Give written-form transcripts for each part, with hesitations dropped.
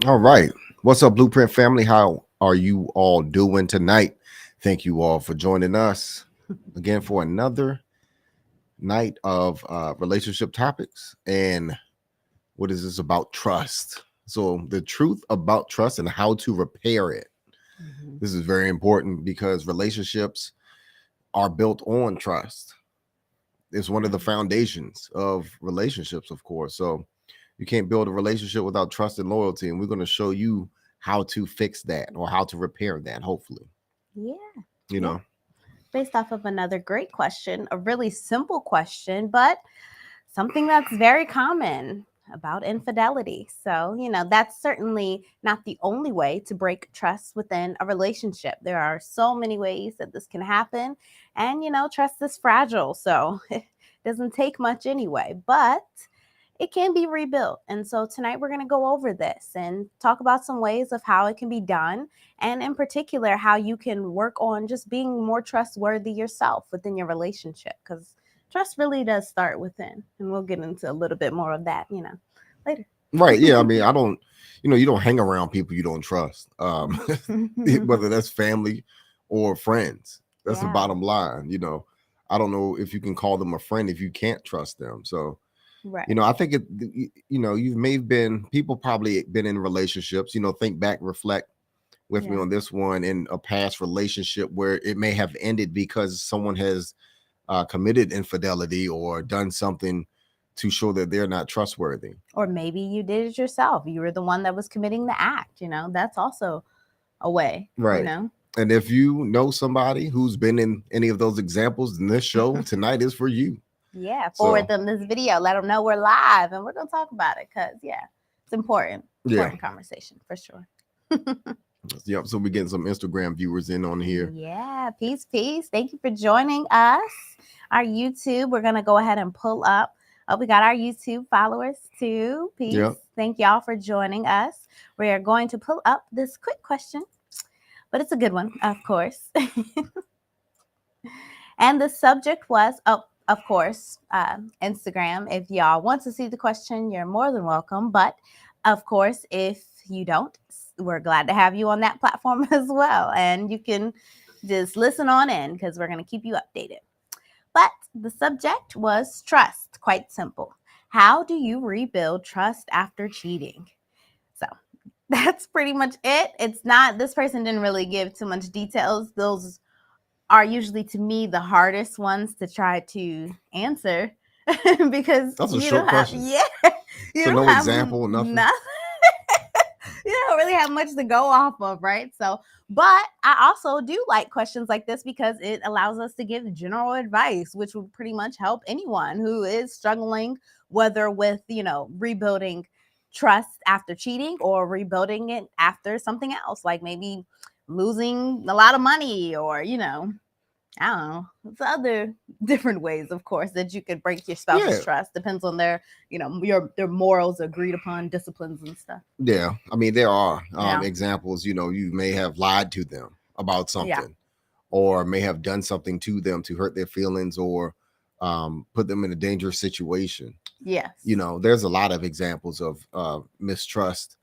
All right. What's up, Blueprint family? How are you all doing tonight? Thank you all for joining us again for another night of relationship topics. And what is this about? Trust. So, the truth about trust and how to repair it. Mhm. This is very important because relationships are built on trust. It's one of the Right. foundations of relationships, of course. So, you can't build a relationship without trust and loyalty. And we're going to show you how to fix that or how to repair that, hopefully. Yeah. You Yeah. know, Based off of another great question, a really simple question, but something that's very common about infidelity. So, that's certainly not the only way to break trust within a relationship. There are so many ways that this can happen. And, trust is fragile. So, it doesn't take much anyway. But it can be rebuilt. And so tonight we're going to go over this and talk about some ways of how it can be done. And in particular, how you can work on just being more trustworthy yourself within your relationship. Because trust really does start within. And we'll get into a little bit more of that, later. right? Yeah, I mean, I don't, you don't hang around people you don't trust, whether that's family or friends. That's the Yeah, bottom line. I don't know if you can call them a friend if you can't trust them. So, right. I think you may have been people probably been in relationships. Think back, reflect with me Yeah. on this one in a past relationship where it may have ended because someone has committed infidelity or done something to show that they're not trustworthy. Or maybe you did it yourself. You were the one that was committing the act, that's also a way, Right. And if you know somebody who's been in any of those examples, then this show tonight is for you. Yeah, So, forward them this video. Let them know we're live and we're going to talk about it because, yeah, it's important. yeah. Important conversation for sure. Yep. So we're getting some Instagram viewers in on here. Yeah, peace, peace. Thank you for joining us. Our YouTube, we're going to go ahead and pull up. Oh, we got our YouTube followers too. Peace. Yep. Thank y'all for joining us. We are going to pull up this quick question, but it's a good one, of course. And the subject was, oh, of course, Instagram. If y'all want to see the question, you're more than welcome. But of course, if you don't, we're glad to have you on that platform as well. And you can just listen on in because we're going to keep you updated. But the subject was trust, quite simple. How do you rebuild trust after cheating? So that's pretty much it. It's not, this person didn't really give too much details. Those are usually to me the hardest ones to try to answer because That's a you short don't have question. you So don't no have example, nothing. nothing. You don't really have much to go off of, right? So, but I also do like questions like this because it allows us to give general advice, which would pretty much help anyone who is struggling, whether with, rebuilding trust after cheating or rebuilding it after something else, like maybe losing a lot of money or, I don't know. It's other different ways, of course, that you could break your spouse's Yeah. trust. Depends on their morals agreed upon, disciplines and stuff. Yeah. I mean, there are Yeah. examples, you may have lied to them about Yeah. something or may have done something to them to hurt their feelings or put them in a dangerous situation. Yes. There's a lot of examples of mistrust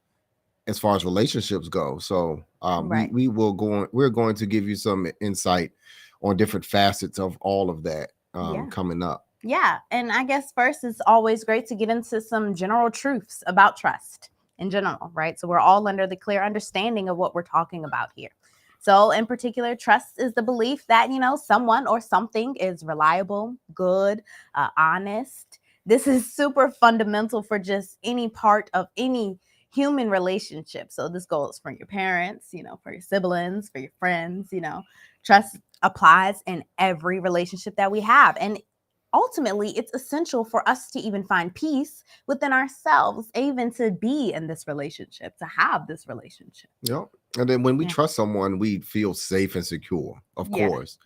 as far as relationships go. So Right. we're going to give you some insight on different facets of all of that Yeah. coming up. Yeah. And I guess first it's always great to get into some general truths about trust in general, right? So we're all under the clear understanding of what we're talking about here. So, in particular, trust is the belief that, someone or something is reliable, good, honest. This is super fundamental for just any part of any human relationship. So, this goes for your parents, for your siblings, for your friends, trust applies in every relationship that we have. And ultimately, it's essential for us to even find peace within ourselves, even to be in this relationship, to have this relationship. Yep. And then when we Yeah. trust someone, we feel safe and secure, of Yeah. course.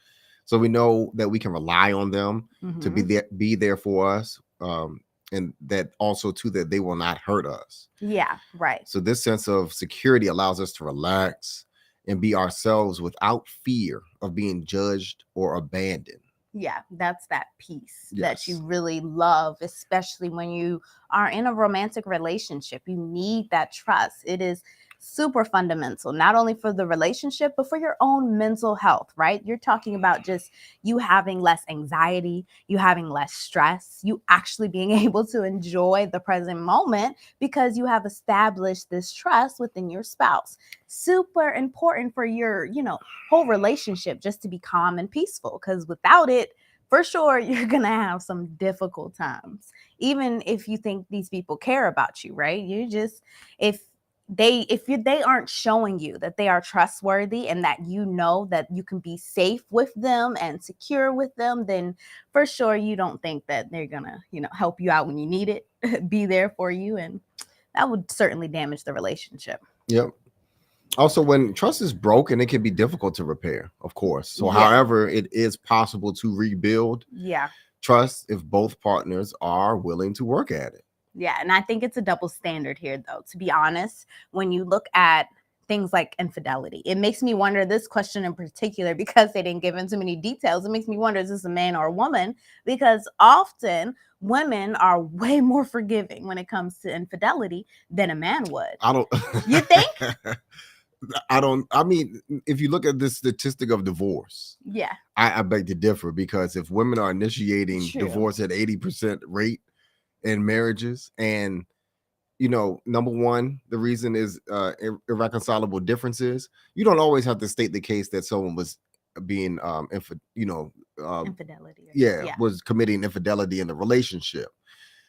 So we know that we can rely on them to Mm-hmm. be there for us. And that also too that they will not hurt us. Yeah, right. So this sense of security allows us to relax and be ourselves without fear of being judged or abandoned. Yeah, that's that piece that you Yes. really love, especially when you are in a romantic relationship. You need that trust. It is super fundamental, not only for the relationship, but for your own mental health, right? You're talking about just you having less anxiety, you having less stress, you actually being able to enjoy the present moment because you have established this trust within your spouse. Super important for your, whole relationship just to be calm and peaceful, because without it, for sure, you're gonna have some difficult times. Even if you think these people care about you, right? You just if they aren't showing you that they are trustworthy and that you know that you can be safe with them and secure with them, then for sure you don't think that they're gonna, help you out when you need it, be there for you, and that would certainly damage the relationship. Yep. Also, when trust is broken, it can be difficult to repair, of course. So, Yeah. however, it is possible to rebuild Yeah. trust if both partners are willing to work at it. Yeah, and I think it's a double standard here, though, to be honest. When you look at things like infidelity, it makes me wonder, this question in particular, because they didn't give in too many details, it makes me wonder, is this a man or a woman? Because often women are way more forgiving when it comes to infidelity than a man would. I don't. You think? I don't. I mean, if you look at the statistic of divorce, Yeah. I beg to differ, because if women are initiating True. divorce at 80% rate in marriages, and number one, the reason is irreconcilable differences. You don't always have to state the case that someone was being Infidelity. was committing infidelity in the relationship.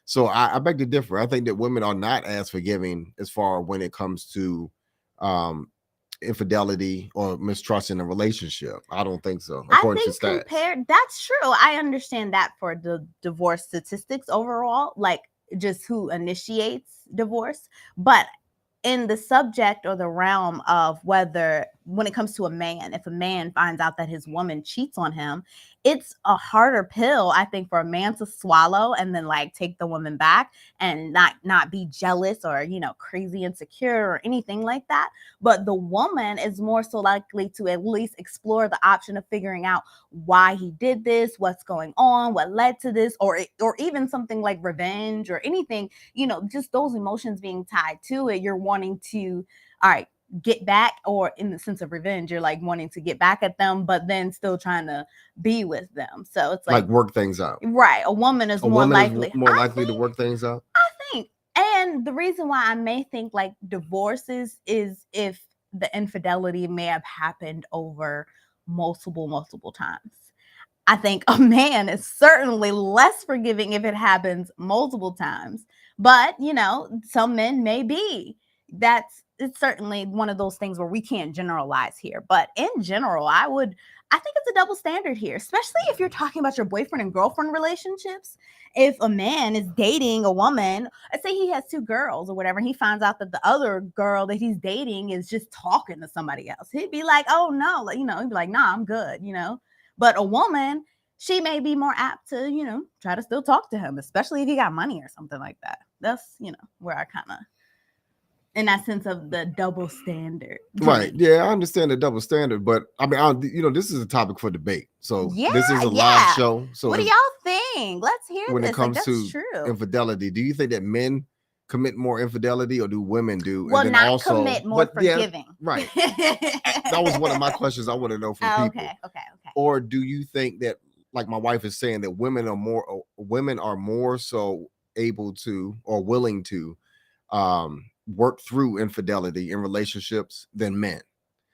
So I beg to differ. I think that women are not as forgiving as far when it comes to infidelity or mistrust in a relationship. I don't think so, according to stats. That's true. I understand that for the divorce statistics overall, like just who initiates divorce. But in the subject or the realm of whether, when it comes to a man, if a man finds out that his woman cheats on him, it's a harder pill, I think, for a man to swallow and then like take the woman back and not be jealous or, crazy insecure or anything like that. But the woman is more so likely to at least explore the option of figuring out why he did this, what's going on, what led to this, or even something like revenge or anything, just those emotions being tied to it. You're wanting to, all right, get back, or in the sense of revenge, you're like wanting to get back at them, but then still trying to be with them. So it's like work things out. Right. A woman is more likely. More likely to work things out. I think. And the reason why I may think like divorces is if the infidelity may have happened over multiple times. I think a man is certainly less forgiving if it happens multiple times. But, some men may be. It's certainly one of those things where we can't generalize here. But in general, I think it's a double standard here, especially if you're talking about your boyfriend and girlfriend relationships. If a man is dating a woman, let's say he has two girls or whatever, and he finds out that the other girl that he's dating is just talking to somebody else, he'd be like, oh no, he'd be like, nah, I'm good, But a woman, she may be more apt to, try to still talk to him, especially if he got money or something like that. That's, where I kind of, in that sense of the double standard. Right. Yeah, I understand the double standard, but I mean, this is a topic for debate. So this is a live show. So what do y'all think? Let's hear when this. It comes to infidelity, do you think that men commit more infidelity, or do women do? Well, and then not also commit, more forgiving. Yeah, right. That was one of my questions I want to know from people. Okay. Or do you think that, like my wife is saying, that women are more so able to or willing to work through infidelity in relationships than men?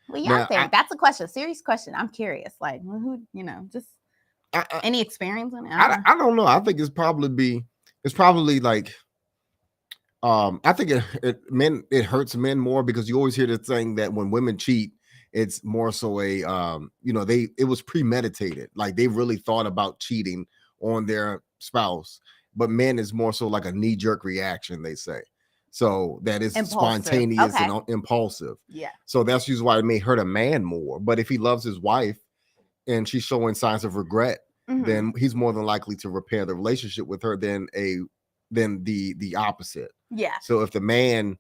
Well, y'all think that's a question, serious question. I'm curious, like who, just any experience in it? I don't know. I think it's probably like I think it hurts men more, because you always hear the thing that when women cheat, it's more so a it was premeditated, like they really thought about cheating on their spouse. But men is more so like a knee-jerk reaction, they say. So that is spontaneous and impulsive. Yeah. So that's usually why it may hurt a man more. But if he loves his wife and she's showing signs of regret, then he's more than likely to repair the relationship with her than the opposite. Yeah. So if the man,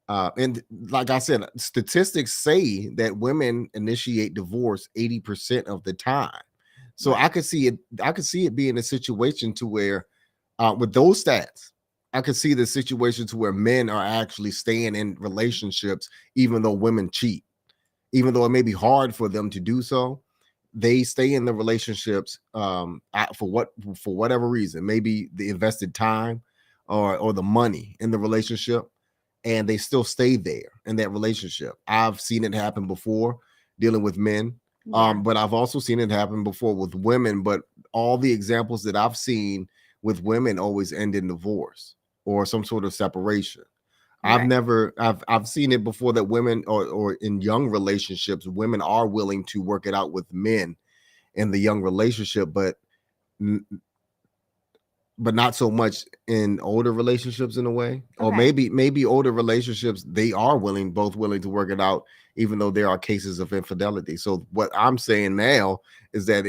and like I said, statistics say that women initiate divorce 80% of the time. So I could see it being a situation to where with those stats, I could see the situation to where men are actually staying in relationships even though women cheat. Even though it may be hard for them to do so, they stay in the relationships for whatever reason, maybe the invested time or the money in the relationship, and they still stay there in that relationship. I've seen it happen before dealing with men, but I've also seen it happen before with women. But all the examples that I've seen with women always end in divorce or some sort of separation. I've seen it before that women or in young relationships, women are willing to work it out with men in the young relationship, but not so much in older relationships in a way. Or maybe older relationships, they are both willing to work it out, even though there are cases of infidelity. So what I'm saying now is that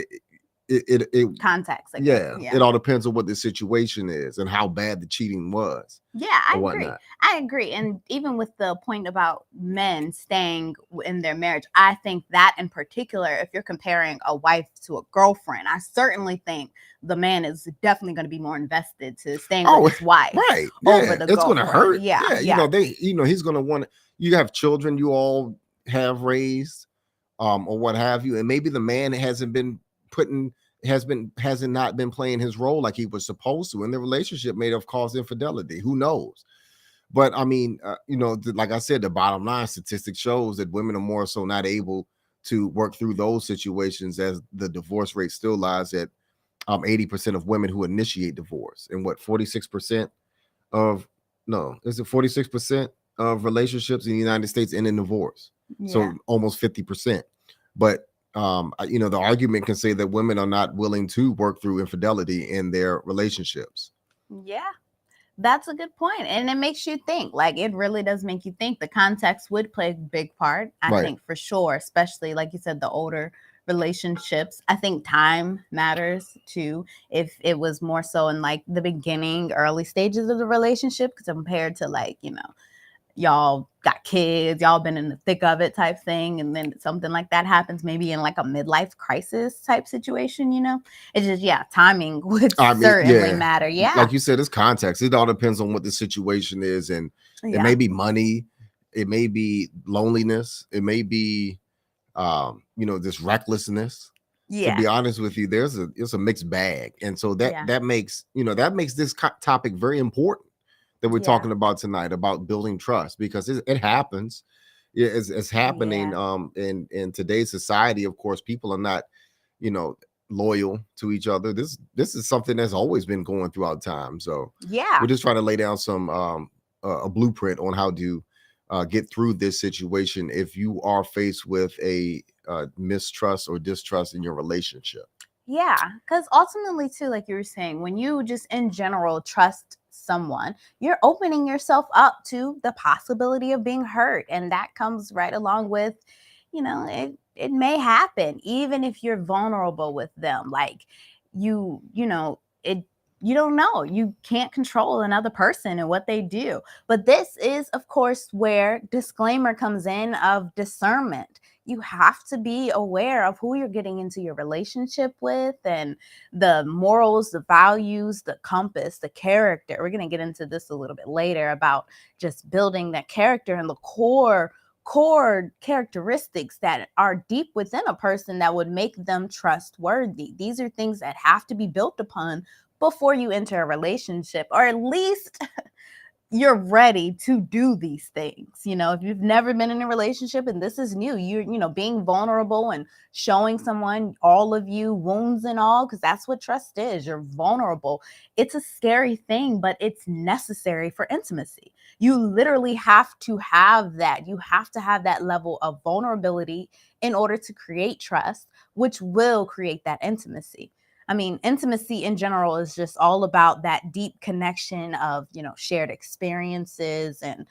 it context. It all depends on what the situation is and how bad the cheating was. I agree. And even with the point about men staying in their marriage, I think that in particular, if you're comparing a wife to a girlfriend, I certainly think the man is definitely going to be more invested to staying with his wife, right? Over the it's going to hurt. You know, he's going to want. You have children you all have raised, or what have you, and maybe the man hasn't not been playing his role like he was supposed to, and the relationship may have caused infidelity. Who knows? But I mean, like I said, the bottom line statistics shows that women are more so not able to work through those situations, as the divorce rate still lies at 80% of women who initiate divorce, and 46% of 46% of relationships in the United States end in divorce. So almost 50%. But the argument can say that women are not willing to work through infidelity in their relationships. Yeah, that's a good point. And it makes you think. Like, it really does make you think. The context would play a big part, I think, for sure, especially, like you said, the older relationships. I think time matters too. If it was more so in like the beginning, early stages of the relationship, compared to like, y'all got kids, y'all been in the thick of it type thing, and then something like that happens maybe in like a midlife crisis type situation, it's just timing would certainly matter. Like you said, it's context. It all depends on what the situation is, and it may be money, it may be loneliness, it may be this recklessness. To be honest with you, it's a mixed bag, and so that makes this topic very important that we're talking about tonight, about building trust, because it happens. It's happening in today's society. Of course, people are not loyal to each other. This is something that's always been going throughout time. So we're just trying to lay down some a blueprint on how to get through this situation if you are faced with a mistrust or distrust in your relationship. Because ultimately too, like you were saying, when you just in general trust someone, you're opening yourself up to the possibility of being hurt, and that comes right along with it may happen even if you're vulnerable with them. Like you don't know, you can't control another person and what they do. But this is, of course, where disclaimer comes in of discernment. You have to be aware of who you're getting into your relationship with, and the morals, the values, the compass, the character. We're going to get into this a little bit later about just building that character and the core characteristics that are deep within a person that would make them trustworthy. These are things that have to be built upon before you enter a relationship, or at least you're ready to do these things. If you've never been in a relationship and this is new, you're being vulnerable and showing someone all of you, wounds and all, because that's what trust is. You're vulnerable. It's a scary thing, but it's necessary for intimacy. You literally have to have that. You have to have that level of vulnerability in order to create trust, which will create that intimacy. I mean, intimacy in general is just all about that deep connection of, shared experiences and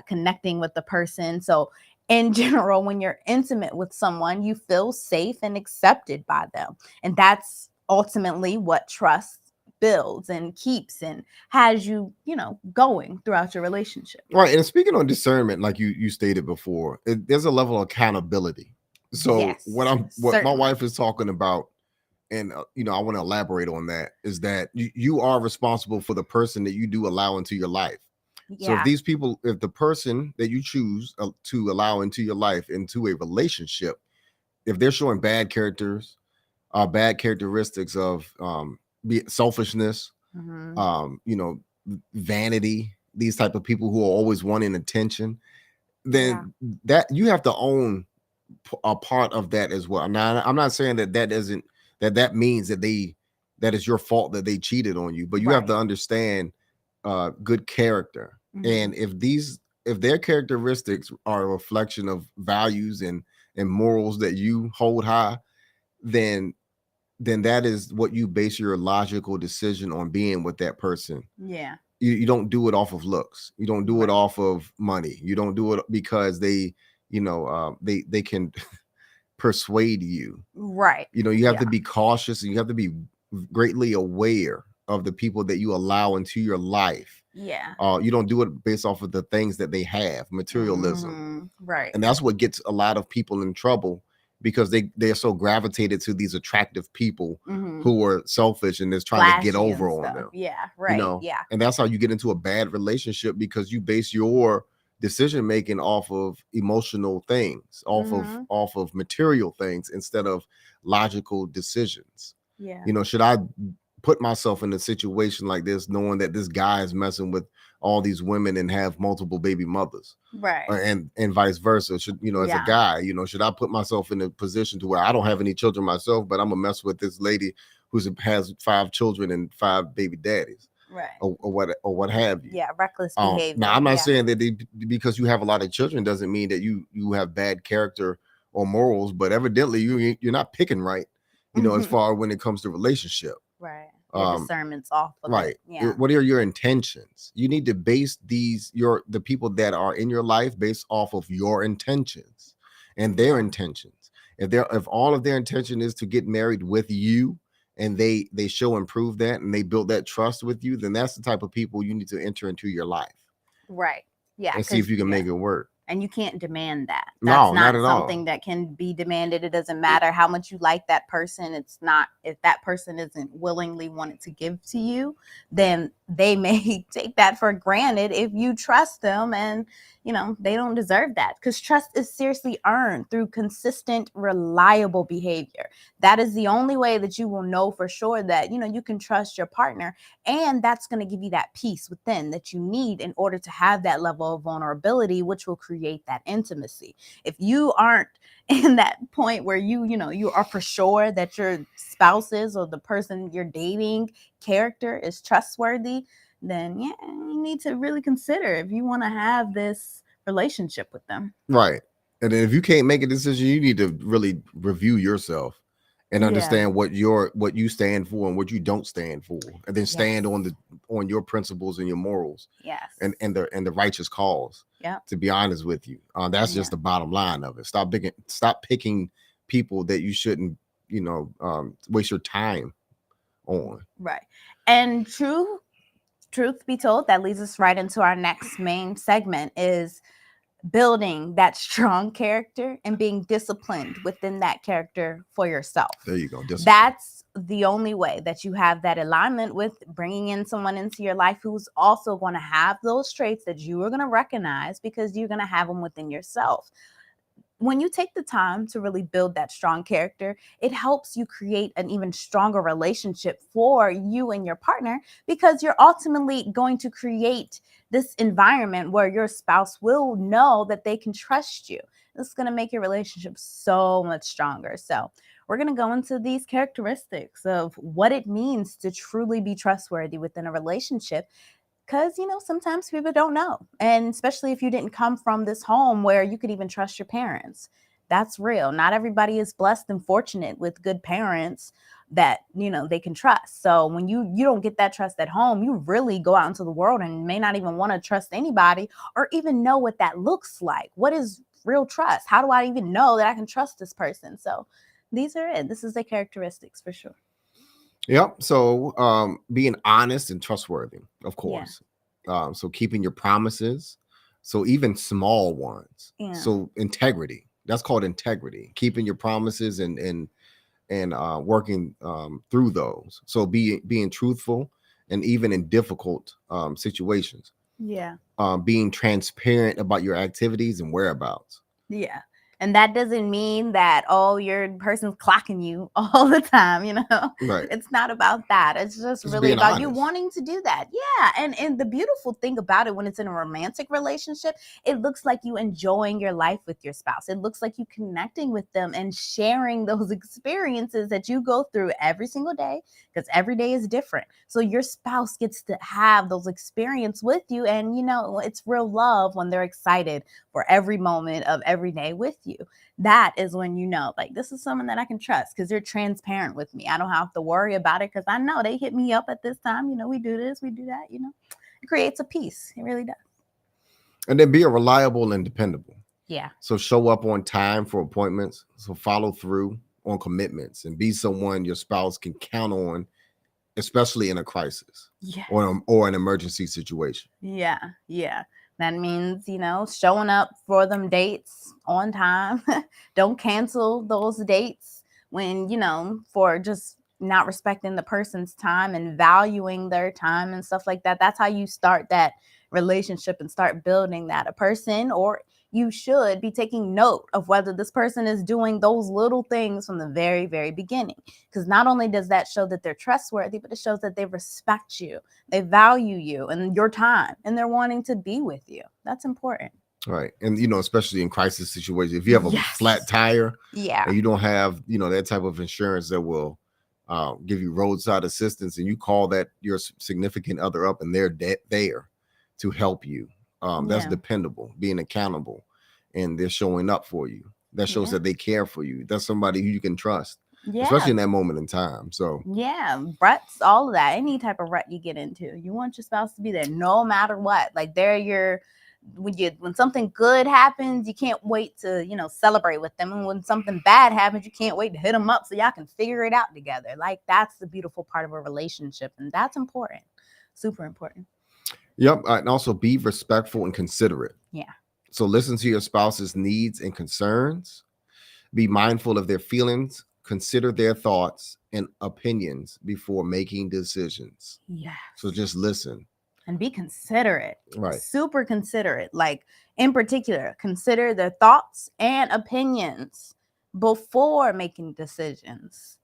connecting with the person. So in general, when you're intimate with someone, you feel safe and accepted by them. And that's ultimately what trust builds and keeps and has you, going throughout your relationship. Right. And speaking on discernment, like you stated before, there's a level of accountability. So what my wife is talking about and I want to elaborate on that, is that you are responsible for the person that you do allow into your life. So Yeah. if the person that you choose to allow into your life, into a relationship, if they're showing bad characteristics of selfishness, Mhm. vanity, these type of people who are always wanting attention, Yeah. then that you have to own a part of that as well. Now, I'm not saying that means that is your fault that they cheated on you, but you have to Right. understand good character. And Mhm. if their characteristics are a reflection of values and morals that you hold high, then that is what you base your logical decision on being with that person. Yeah. You don't do it off of looks. You don't do it Right. off of money. You don't do it because they can persuade you. Right. You have Yeah. to be cautious, and you have to be greatly aware of the people that you allow into your life. Yeah. You don't do it based off of the things that they have, materialism. Right. And that's what gets a lot of people in trouble, because they're so gravitated to these attractive people Mhm. who are selfish and is trying to get Flashy over and on stuff. them. Yeah. Right. Yeah. And that's how you get into a bad relationship, because you base your decision making off of emotional things, Mhm. off of material things, instead of logical decisions. Yeah. Should I put myself in a situation like this, knowing that this guy is messing with all these women and have multiple baby mothers? Right. And vice versa. Should as a Yeah. guy, should I put myself in a position to where I don't have any children myself, but I'm gonna mess with this lady has 5 children and 5 baby daddies, Right. or what have you? Yeah. Reckless Now, behavior. I'm not Yeah. saying that because you have a lot of children doesn't mean that you have bad character or morals, but evidently you're not picking right, as far when it comes to relationship. Right. Your Um, discernment's off of right. it. Yeah. What are your intentions? You need to base the people that are in your life based off of your intentions and their Yeah. intentions. If all of their intention is to get married with you, and they show and prove that, and they build that trust with you, then that's the type of people you need to enter into your life Right. Yeah. and see if Because you can yeah. make it work. And you can't demand that. That's No, not not at all. something that can be demanded. It doesn't matter how much you like that person. It's not, if that person isn't willingly wanted to give to you, then they may take that for granted if you trust them, and they don't deserve that, because trust is seriously earned through consistent, reliable behavior. That is the only way that you will know for sure that you can trust your partner, and that's going to give you that peace within that you need in order to have that level of vulnerability, which will create that intimacy. If you aren't in that point where you are for sure that your spouse's or the person you're dating character is trustworthy, then yeah, you need to really consider if you want to have this relationship with them. Right. And then if you can't make a decision, you need to really review yourself and Yeah. understand what you stand for and what you don't stand for, and then stand Yes. on your principles and your morals Yes. and the righteous cause. Yeah. To be honest with you, that's just the bottom line of it. Stop picking people that you shouldn't waste your time on. Right. And truth be told, that leads us right into our next main segment, is building that strong character and being disciplined within that character for yourself. There you go. Discipline. That's the only way that you have that alignment with bringing in someone into your life who's also going to have those traits that you are going to recognize, because you're going to have them within yourself. When you take the time to really build that strong character, it helps you create an even stronger relationship for you and your partner, because you're ultimately going to create this environment where your spouse will know that they can trust you. This is going to make your relationship so much stronger. So we're going to go into these characteristics of what it means to truly be trustworthy within a relationship, because sometimes people don't know, and especially if you didn't come from this home where you could even trust your parents. That's real. Not everybody is blessed and fortunate with good parents that they can trust. So when you don't get that trust at home, you really go out into the world and may not even want to trust anybody, or even know what that looks like. What is real trust? How do I even know that I can trust this person? So these are it. This is the characteristics for sure. Yep. So being honest and trustworthy, of course. So keeping your promises. So even small ones. Yeah. So integrity. That's called integrity. Keeping your promises and and working through those. So being truthful, and even in difficult situations, Yeah. being transparent about your activities and whereabouts. Yeah. And that doesn't mean that, oh, your person's clocking you all the time, you know? Right. It's not about that. It's just really being about you honest. wanting to do that. Yeah. And the beautiful thing about it, when it's in a romantic relationship, it looks like you enjoying your life with your spouse. It looks like you connecting with them and sharing those experiences that you go through every single day, because every day is different. So your spouse gets to have those experiences with you. And, you know, it's real love when they're excited for every moment of every day with you. That is when you know, like, this is someone that I can trust, because they're transparent with me. I don't have to worry about it, because I know they hit me up at this time. You know, we do this, we do that. You know, it creates a peace. It really does. And then being reliable and dependable. Yeah. So show up on time for appointments. So follow through on commitments, and be someone your spouse can count on, especially in a crisis. Yeah. Or an emergency situation. Yeah. Yeah. That means, you know, showing up for them dates on time. Don't cancel those dates when, you know, for just not respecting the person's time and valuing their time and stuff like that. That's how you start that relationship and start building that. A person, or you should be taking note of whether this person is doing those little things from the very, very beginning. Because not only does that show that they're trustworthy, but it shows that they respect you, they value you and your time, and they're wanting to be with you. That's important. Right. And, you know, especially in crisis situations, if you have a flat tire, yeah, and you don't have, you know, that type of insurance that will give you roadside assistance, and you call that your significant other up, and they're there to help you. That's dependable, being accountable, and they're showing up for you. That shows that they care for you. That's somebody who you can trust, especially in that moment in time. So ruts, all of that, any type of rut you get into, you want your spouse to be there no matter what. Like, they're your, when something good happens, you can't wait to, you know, celebrate with them. And when something bad happens, you can't wait to hit them up so y'all can figure it out together. Like, that's the beautiful part of a relationship, and that's important. Super important. Yep. And also be respectful and considerate. Yeah. So listen to your spouse's needs and concerns. Be mindful of their feelings. Consider their thoughts and opinions before making decisions. Yeah. So just listen. And be considerate. Right. Super considerate. Like, in particular, consider their thoughts and opinions before making decisions.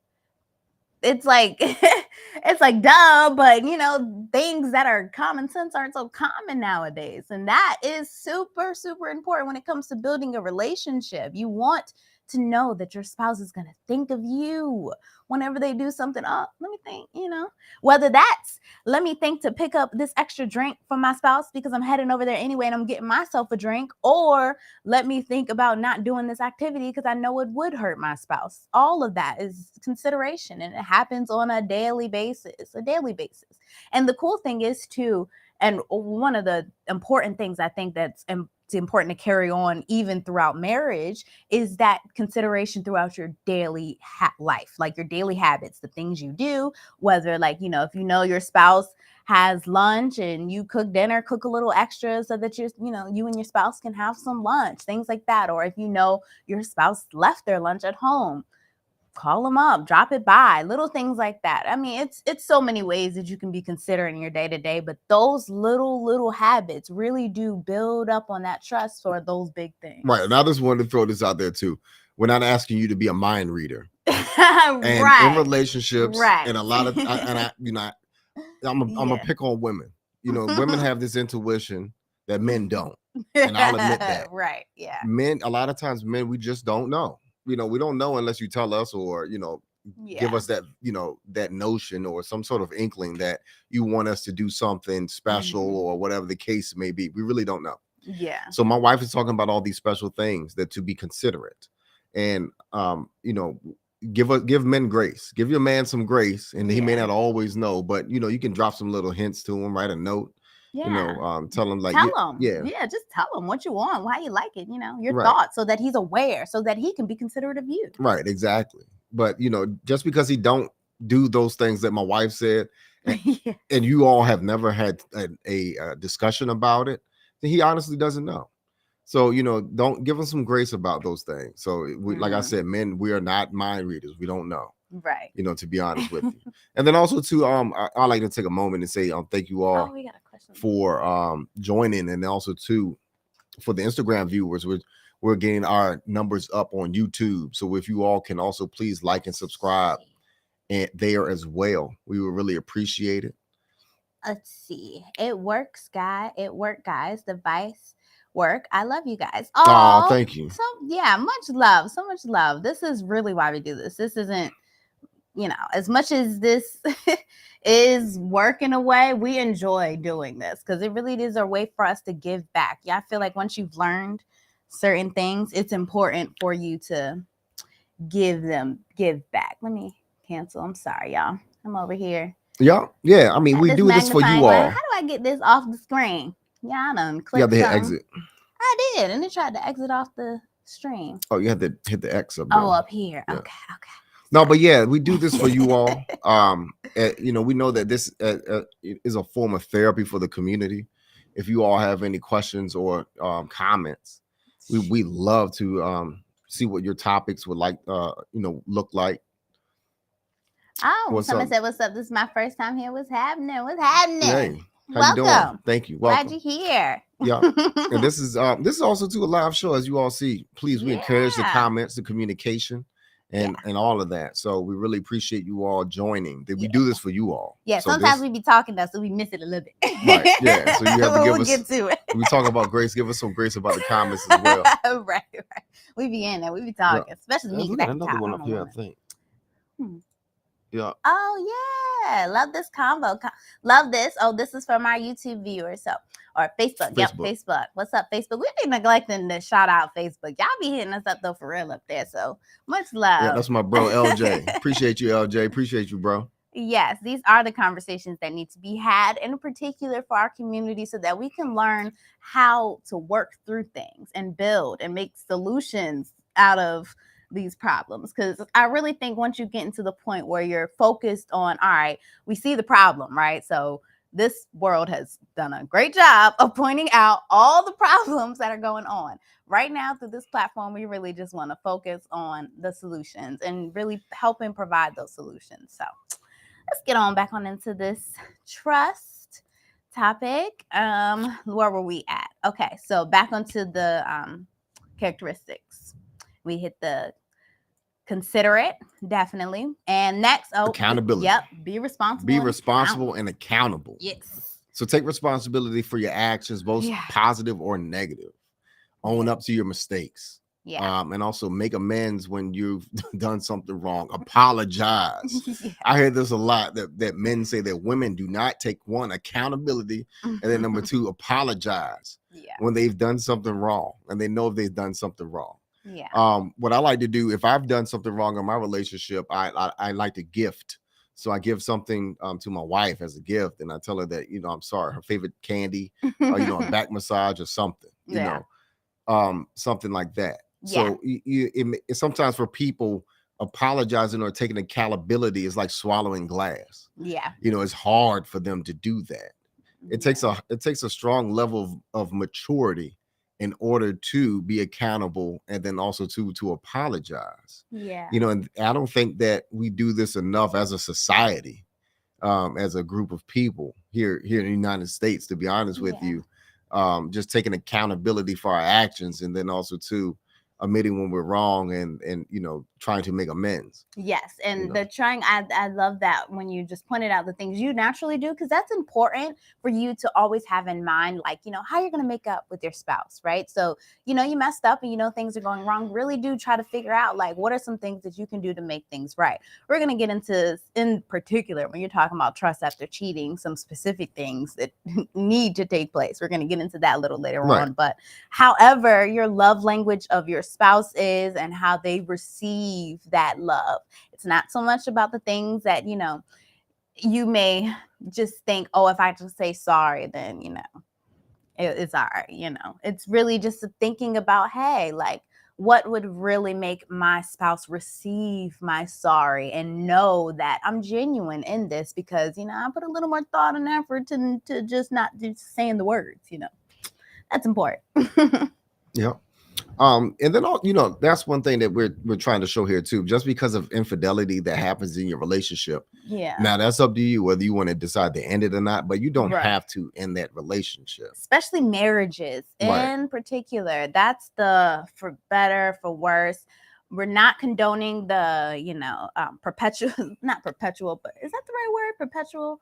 It's like it's like duh, but you know, things that are common sense aren't so common nowadays. And that is super, super important when it comes to building a relationship. You want to know that your spouse is going to think of you whenever they do something. Oh, let me think, you know, whether that's, let me think to pick up this extra drink from my spouse because I'm heading over there anyway and I'm getting myself a drink, or let me think about not doing this activity because I know it would hurt my spouse. All of that is consideration, and it happens on a daily basis. And the cool thing is too, and one of the important things I think that's important to carry on even throughout marriage, is that consideration throughout your daily life, like your daily habits, the things you do, whether, like, you know, if you know your spouse has lunch and you cook dinner, cook a little extra so that you and your spouse can have some lunch, things like that. Or if you know your spouse left their lunch at home, call them up, drop it by, little things like that. I mean, it's so many ways that you can be considering your day-to-day, but those little habits really do build up on that trust for those big things. Right. And I just wanted to throw this out there too. We're not asking you to be a mind reader. And in relationships, and a lot of, I'm gonna pick on women. You know, women have this intuition that men don't, and I'll admit that. Right. Yeah. Men, a lot of times, we just don't know. You know, we don't know unless you tell us, or, you know, give us that, you know, that notion or some sort of inkling that you want us to do something special, or whatever the case may be. We really don't know. Yeah. So my wife is talking about all these special things that to be considerate, and you know, give men grace. Give your man some grace, and he may not always know, but you know, you can drop some little hints to him, write a note. Yeah. You know, tell him, like, tell him. Yeah, just tell him what you want, why you like it, you know, your thoughts, so that he's aware, so that he can be considerate of you. Right, exactly. But you know, just because he don't do those things that my wife said, and you all have never had a discussion about it, then he honestly doesn't know. So, don't give them some grace about those things. So, like I Mhm. said, men, we are not mind readers. We don't know, Right. to be honest with you. And then also, too, I like to take a moment and say, thank you all Oh, we got a question. for joining, and also, too, for the Instagram viewers. We're getting our numbers up on YouTube. So, if you all can also please like and subscribe and there as well, we would really appreciate it. Let's see. It works, guy. It worked, guys. Device work. I love you guys. Oh, Oh, thank you. so yeah, much love. So much love. This is really why we do this. This isn't, as much as this is working away, we enjoy doing this because it really is a way for us to give back. Yeah, I feel like once you've learned certain things, it's important for you to give back. Let me cancel. I'm sorry, y'all. I'm over here. Yeah. I mean, we do this for you all. How do I get this off the screen? Yeah, I done clicked. You have to hit something. exit. I did, and it tried to exit off the stream. Oh, you have to hit the X up there. Oh, up here. Yeah. Okay. No, but yeah, we do this for you all. We know that this is a form of therapy for the community. If you all have any questions or comments, we love to see what your topics would like, look like. Oh, someone said, "What's up? This is my first time here. What's happening? What's happening? Hey, how welcome. You doing? Thank you. Welcome. Glad you're here. Yeah, and this is also too a live show, as you all see. Please, we encourage the comments, the communication, and all of that. So we really appreciate you all joining. We do this for you all. Yeah, so sometimes we be talking though, so we miss it a little bit. Right. Yeah. So you have to give us. Get to it. We talk about grace. Give us some grace about the comments as well. Right. We be in there. We be talking, especially me. We got another one up here, I think. Yeah. Oh yeah, love this combo. Love this. Oh, this is from our YouTube viewers. So, or Facebook. Yep, Facebook. What's up, Facebook? We've been neglecting to shout out Facebook. Y'all be hitting us up though for real up there. So much love. Yeah, that's my bro LJ. Appreciate you, LJ. Appreciate you, bro. Yes, these are the conversations that need to be had, in particular for our community, so that we can learn how to work through things and build and make solutions out of these problems. Because I really think once you get into the point where you're focused on, all right, we see the problem, right? So this world has done a great job of pointing out all the problems that are going on. Right now, through this platform, we really just want to focus on the solutions and really helping provide those solutions. So let's get on back on into this trust topic. Where were we at? Okay, so back onto the characteristics. We hit the considerate, definitely. And next, accountability. Yep, be responsible. Be responsible and accountable. Yes. So take responsibility for your actions, both positive or negative. Own up to your mistakes. Yeah. And also make amends when you've done something wrong. Apologize. I hear this a lot that men say that women do not take one, accountability, and then number two, apologize when they've done something wrong and they know they've done something wrong. Yeah. What I like to do, if I've done something wrong in my relationship, I like to gift. So I give something to my wife as a gift, and I tell her that I'm sorry, her favorite candy, or a back massage or something, something like that. So sometimes for people, apologizing or taking accountability is like swallowing glass. Yeah. It's hard for them to do that. It takes a strong level of maturity in order to be accountable, and then also to apologize. Yeah. And I don't think that we do this enough as a society, as a group of people here in the United States, to be honest with you. Just taking accountability for our actions, and then also admitting when we're wrong and trying to make amends. Yes. And the trying, I love that when you just pointed out the things you naturally do, because that's important for you to always have in mind, like, how you're going to make up with your spouse, right? So, you messed up and things are going wrong. Really do try to figure out, like, what are some things that you can do to make things right? We're going to get into, in particular, when you're talking about trust after cheating, some specific things that need to take place. We're going to get into that a little later on. But however your love language of your spouse is and how they receive that love, it's not so much about the things that you may just think, oh, if I just say sorry, then it's all right. It's really just thinking about, hey, like, what would really make my spouse receive my sorry and know that I'm genuine in this, because I put a little more thought and effort to just not just saying the words. That's important. Yeah. And then that's one thing that we're trying to show here too. Just because of infidelity that happens in your relationship, Yeah. now that's up to you whether you want to decide to end it or not. But you don't Right. have to end that relationship. Especially marriages Right. in particular. That's the for better, for worse. We're not condoning the, perpetual, not perpetual, but is that the right word? Perpetual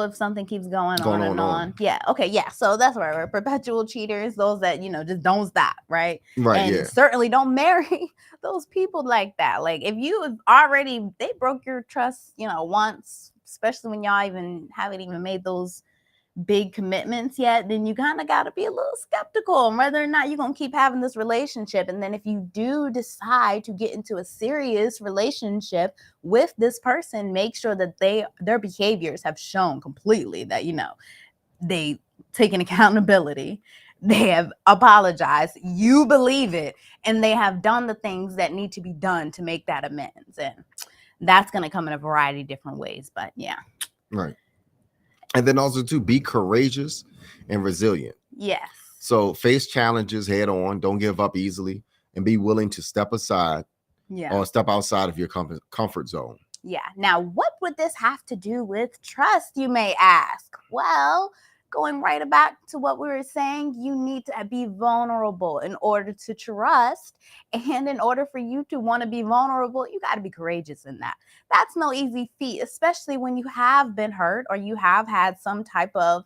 if something keeps going on and on. Yeah. Okay. Yeah. So that's right. We're perpetual cheaters, those that, just don't stop. Right. Right. And Yeah. certainly don't marry those people like that. Like if you have already, they broke your trust, once, especially when y'all even haven't even made those big commitments yet, then you kind of got to be a little skeptical on whether or not you're going to keep having this relationship. And then if you do decide to get into a serious relationship with this person, make sure that their behaviors have shown completely that they taken accountability, they have apologized, you believe it, and they have done the things that need to be done to make that amends. And that's going to come in a variety of different ways, but yeah. Right. And then also to be courageous and resilient. Yes. So face challenges head on, don't give up easily, and be willing to step aside or step outside of your comfort zone. Yeah. Now, what would this have to do with trust, you may ask? Well, going right back to what we were saying, you need to be vulnerable in order to trust. And in order for you to want to be vulnerable, you got to be courageous in that. That's no easy feat, especially when you have been hurt or you have had some type of,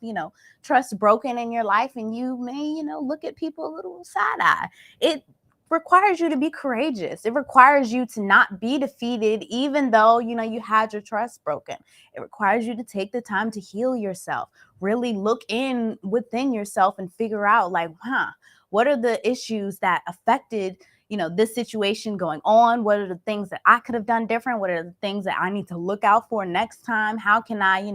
trust broken in your life, and you may, look at people a little side eye. It requires you to be courageous. It requires you to not be defeated, even though, you had your trust broken. It requires you to take the time to heal yourself, really look in within yourself and figure out like, what are the issues that affected, this situation going on? What are the things that I could have done different? What are the things that I need to look out for next time? How can I,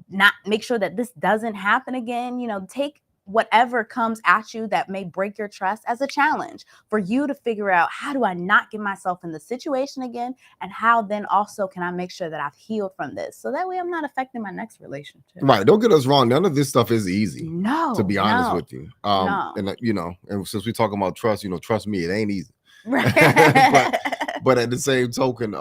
not make sure that this doesn't happen again? Take whatever comes at you that may break your trust as a challenge for you to figure out, how do I not get myself in the situation again? And how then also can I make sure that I've healed from this? So that way I'm not affecting my next relationship. Right. Don't get us wrong. None of this stuff is easy. No. To be honest with you. No. And and since we're talking about trust, trust me, it ain't easy. Right. but at the same token,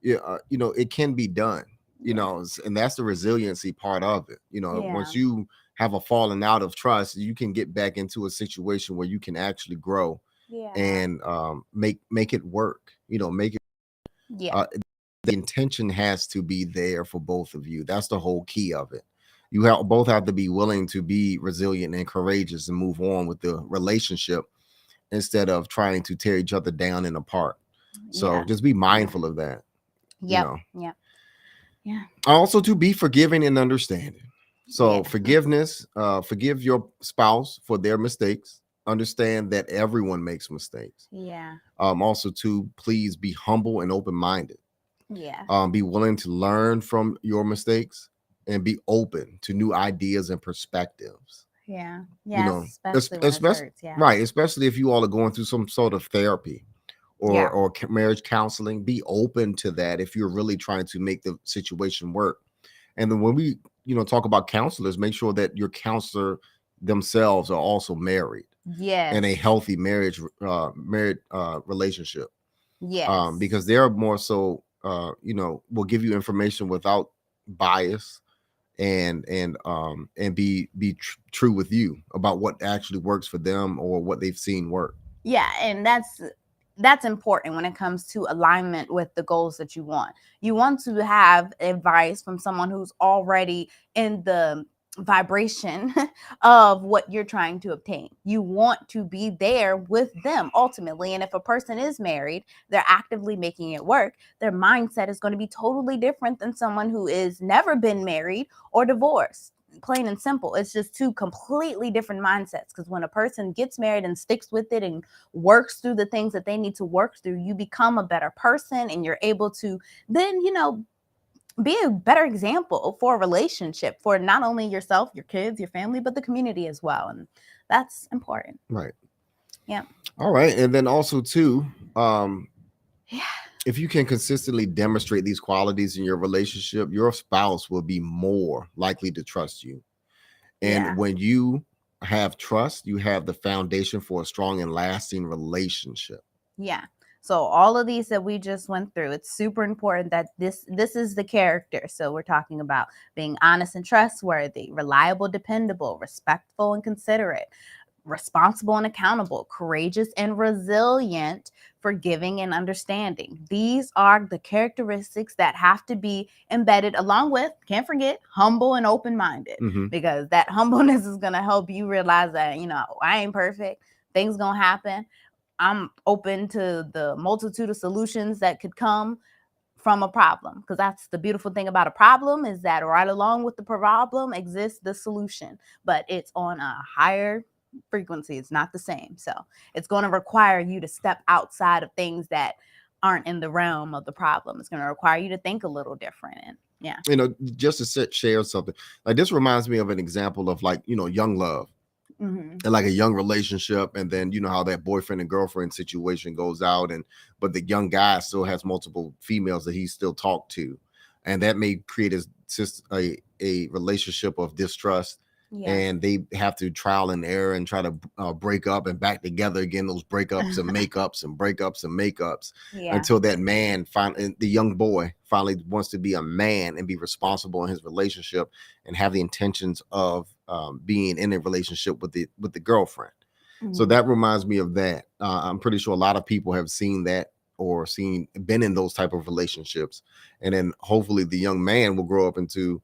it can be done. And that's the resiliency part of it. Once you have a falling out of trust, you can get back into a situation where you can actually grow and make it work. Make it. The intention has to be there for both of you. That's the whole key of it. You both have to be willing to be resilient and courageous and move on with the relationship instead of trying to tear each other down and apart. So just be mindful of that. Yeah. Also to be forgiving and understanding. So forgiveness, forgive your spouse for their mistakes. Understand that everyone makes mistakes. Also to please be humble and open-minded. Be willing to learn from your mistakes and be open to new ideas and perspectives. Especially right, especially if you all are going through some sort of therapy or marriage counseling. Be open to that if you're really trying to make the situation work. And then when we talk about counselors, make sure that your counselor themselves are also married in a healthy marriage relationship. Because they're more so will give you information without bias and be true with you about what actually works for them or what they've seen work. And that's important when it comes to alignment with the goals that you want. You want to have advice from someone who's already in the vibration of what you're trying to obtain. You want to be there with them ultimately. And if a person is married, they're actively making it work, their mindset is going to be totally different than someone who is never been married or divorced. Plain and simple. It's just two completely different mindsets, because when a person gets married and sticks with it and works through the things that they need to work through, you become a better person and you're able to then, be a better example for a relationship for not only yourself, your kids, your family, but the community as well. And that's important. Right. All right. And then also too, if you can consistently demonstrate these qualities in your relationship, your spouse will be more likely to trust you. And when you have trust, you have the foundation for a strong and lasting relationship. Yeah. So all of these that we just went through, it's super important that this is the character. So we're talking about being honest and trustworthy, reliable, dependable, respectful and considerate, responsible and accountable, courageous and resilient, forgiving and understanding. These are the characteristics that have to be embedded along with, can't forget, humble and open-minded, Mm-hmm. because that humbleness is going to help you realize that, I ain't perfect. Things going to happen. I'm open to the multitude of solutions that could come from a problem, because that's the beautiful thing about a problem, is that right along with the problem exists the solution, but it's on a higher frequency. It's not the same. So it's going to require you to step outside of things that aren't in the realm of the problem. It's going to require you to think a little different. And yeah. Just to share something, like this reminds me of an example of, like, young love. Mm-hmm. And like a young relationship, and then how that boyfriend and girlfriend situation goes out, but the young guy still has multiple females that he still talk to, and that may create a relationship of distrust. Yeah. And they have to trial and error and try to break up and back together again, those breakups and makeups and breakups and makeups, until that man finally, the young boy finally wants to be a man and be responsible in his relationship and have the intentions of being in a relationship with the girlfriend. Mm-hmm. So that reminds me of that. I'm pretty sure a lot of people have seen that, or been in those type of relationships, and then hopefully the young man will grow up into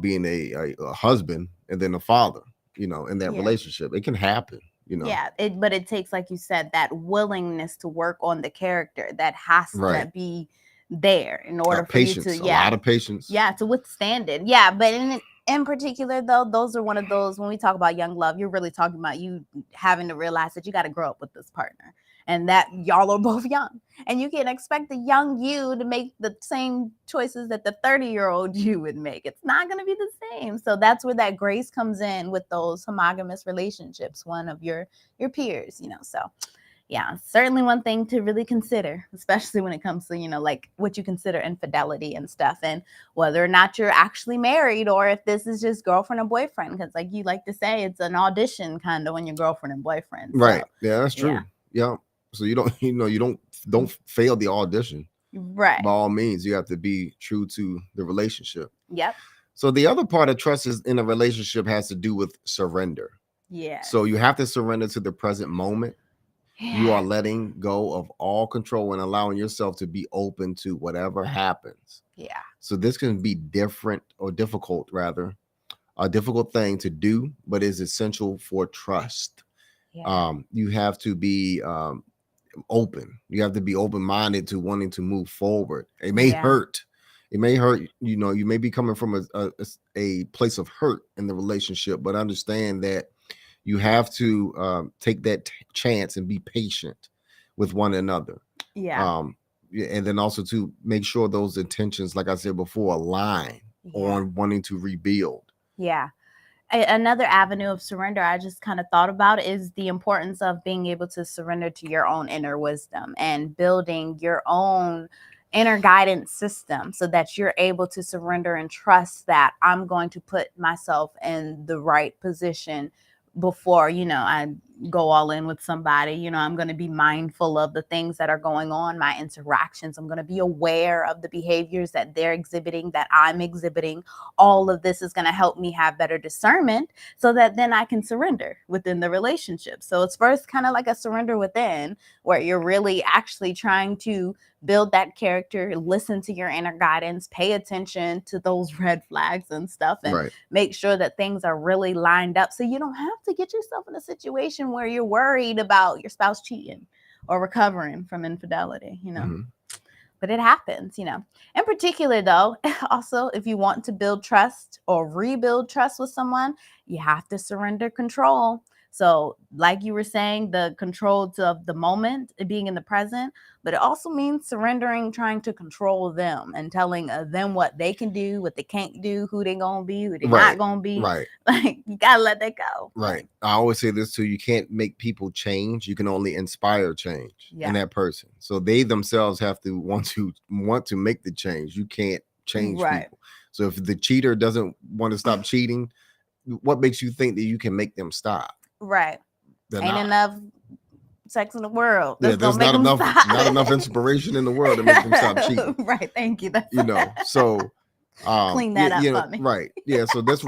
being a husband and then a father, in that relationship. It can happen, Yeah, but it takes, like you said, that willingness to work on the character that has to be there in order for you to, a lot of patience. Yeah, to withstand it. Yeah, but in particular, though, those are one of those, when we talk about young love, you're really talking about you having to realize that you got to grow up with this partner, and that y'all are both young, and you can't expect the young you to make the same choices that the 30-year-old you would make. It's not going to be the same. So that's where that grace comes in with those homogamous relationships, one of your peers, so yeah, certainly one thing to really consider, especially when it comes to, like what you consider infidelity and stuff, and whether or not you're actually married, or if this is just girlfriend and boyfriend, because like you like to say, it's an audition kind of when you're girlfriend and boyfriend. Right. So, yeah, that's true. Yeah. So you don't fail the audition. Right. By all means, you have to be true to the relationship. Yep. So the other part of trust is in a relationship has to do with surrender. Yeah. So you have to surrender to the present moment. Yeah. You are letting go of all control and allowing yourself to be open to whatever happens. Yeah. So this can be difficult, a difficult thing to do, but is essential for trust. Yeah. You have to be open. You have to be open-minded to wanting to move forward. It may hurt. It may hurt. You may be coming from a place of hurt in the relationship, but understand that you have to take that chance and be patient with one another. Yeah. And then also to make sure those intentions, like I said before, align on wanting to rebuild. Yeah. Another avenue of surrender I just kind of thought about is the importance of being able to surrender to your own inner wisdom and building your own inner guidance system, so that you're able to surrender and trust that I'm going to put myself in the right position before, I go all in with somebody. I'm going to be mindful of the things that are going on, my interactions. I'm going to be aware of the behaviors that they're exhibiting, that I'm exhibiting. All of this is going to help me have better discernment, so that then I can surrender within the relationship. So it's first kind of like a surrender within, where you're really actually trying to build that character, listen to your inner guidance, pay attention to those red flags and stuff, and make sure that things are really lined up, so you don't have to get yourself in a situation where you're worried about your spouse cheating or recovering from infidelity, Mm-hmm. But it happens, In particular, though, also, if you want to build trust or rebuild trust with someone, you have to surrender control. So like you were saying, the control of the moment, being in the present, but it also means surrendering, trying to control them and telling them what they can do, what they can't do, who they going to be, who they not going to be. Right. Like, you got to let that go. Right. I always say this too. You can't make people change. You can only inspire change in that person. So they themselves have to want to make the change. You can't change people. So if the cheater doesn't want to stop cheating, what makes you think that you can make them stop? Right. They're Ain't not. enough sex in the world. Yeah, That's there's gonna make not them enough stop. not enough inspiration in the world to make them stop cheating. Right. Thank you. That's So clean that up for me. right. Yeah. So that's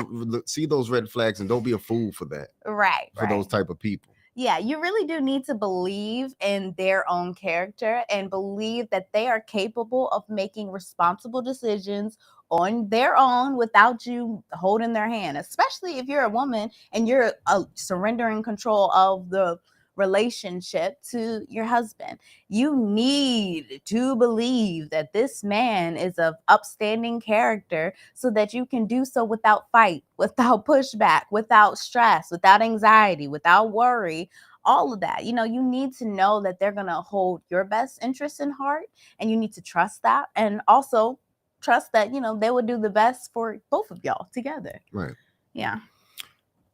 see those red flags and don't be a fool for that, Right. for those type of people. Yeah, you really do need to believe in their own character and believe that they are capable of making responsible decisions on their own without you holding their hand, especially if you're a woman and you're surrendering control of the relationship to your husband. You need to believe that this man is of upstanding character so that you can do so without fight, without pushback, without stress, without anxiety, without worry, all of that. You need to know that they're going to hold your best interest in heart, and you need to trust that, and also trust that they would do the best for both of y'all together. Right. Yeah.